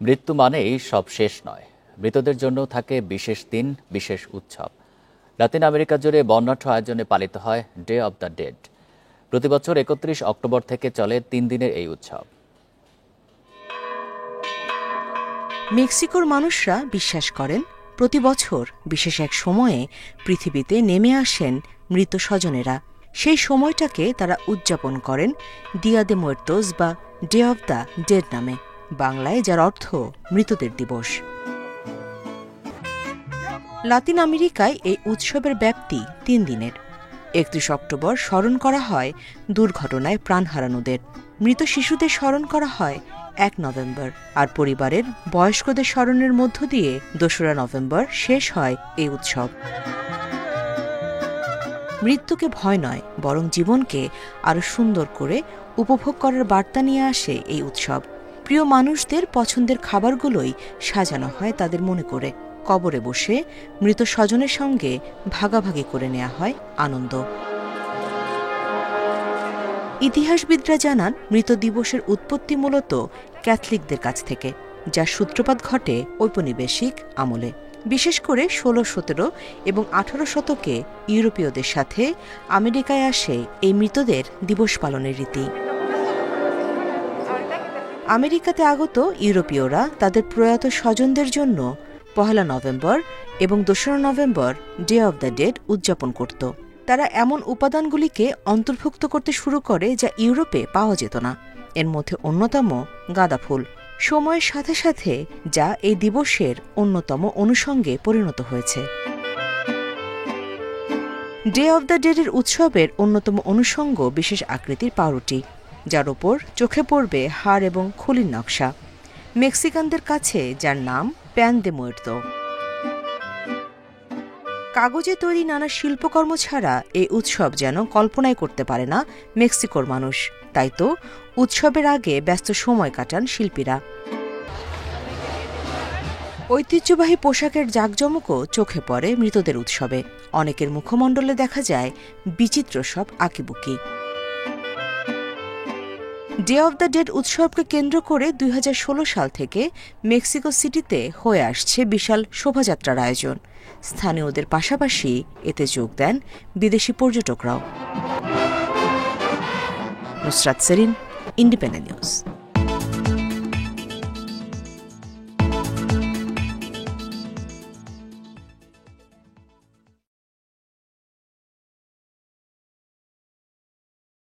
মৃত্যু মানেই সব শেষ নয়, মৃতদের জন্য থাকে বিশেষ দিন, বিশেষ উৎসব। লাতিন আমেরিকা জুড়ে বর্ণাঢ্য আয়োজনে পালিত হয় ডে অব দ্য ডেড। প্রতিবছর ৩১ অক্টোবর থেকে চলে ৩ দিনের এই উৎসব। মেক্সিকোর মানুষরা বিশ্বাস করেন প্রতি বছর বিশেষ এক সময়ে পৃথিবীতে নেমে আসেন মৃত স্বজনেরা। সেই সময়টাকে তারা উদযাপন করেন দিয়া দে মুertos বা ডে অব দ্য ডেড নামে, বাংলায় যার অর্থ মৃতদের দিবস। লাতিন আমেরিকায় এই উৎসবের ব্যাপ্তি ৩ দিনের। ৩১ অক্টোবর স্মরণ করা হয় দুর্ঘটনায় প্রাণ হারানোদের। মৃত শিশুদের স্মরণ করা হয় ১ নভেম্বর, আর পরিবারের বয়স্কদের স্মরণের মধ্য দিয়ে ২রা নভেম্বর শেষ হয় এই উৎসব। মৃত্যুকে ভয় নয়, বরং জীবনকে আরো সুন্দর করে উপভোগ করার বার্তা নিয়ে আসে এই উৎসব। প্রিয় মানুষদের পছন্দের খাবারগুলোই সাজানো হয় তাদের মনে করে। কবরে বসে মৃত স্বজনের সঙ্গে ভাগাভাগি করে নেওয়া হয় আনন্দ। ইতিহাসবিদরা জানান মৃত দিবসের উৎপত্তি মূলত ক্যাথলিকদের কাছ থেকে, যার সূত্রপাত ঘটে ঔপনিবেশিক আমলে। বিশেষ করে ১৬, ১৭ এবং ১৮ শতকে ইউরোপীয়দের সাথে আমেরিকায় আসে এই মৃতদের দিবস পালনের রীতি। আমেরিকাতে আগত ইউরোপীয়রা তাদের প্রয়াত স্বজনদের জন্য ১ নভেম্বর এবং ২রা November day of the dead উদযাপন করত। তারা এমন উপাদানগুলিকে অন্তর্ভুক্ত করতে শুরু করে যা ইউরোপে পাওয়া যেত না। এর মধ্যে অন্যতম গাঁদা ফুল, সময়ের সাথে সাথে যা এই দিবসের অন্যতম অনুষঙ্গে পরিণত হয়েছে। ডে অব দ্য ডেডের উৎসবের অন্যতম অনুষঙ্গ বিশেষ আকৃতির পাউরুটি, যার ওপর চোখে পড়বে হাড় এবং খুলির নকশা। মেক্সিকানদের কাছে যার নাম প্যান দে মুerto। কাগজে তৈরি নানা শিল্পকর্ম ছাড়া এই উৎসব যেন কল্পনাই করতে পারে না মেক্সিকোর মানুষ। তাই তো উৎসবের আগে ব্যস্ত সময় কাটান শিল্পীরা। ঐতিহ্যবাহী পোশাকের জাঁকজমকও চোখে পড়ে মৃতদের উৎসবে। অনেকের মুখমণ্ডলে দেখা যায় বিচিত্র সব আঁকিবুকি। ডে অব দ্য ডেড উৎসবকে কেন্দ্র করে ২০১৬ সাল থেকে মেক্সিকো সিটিতে হয়ে আসছে বিশাল শোভাযাত্রার আয়োজন। স্থানীয়দের পাশাপাশি এতে যোগ দেন বিদেশি পর্যটকরাও। Nusrat Serin, Independent news.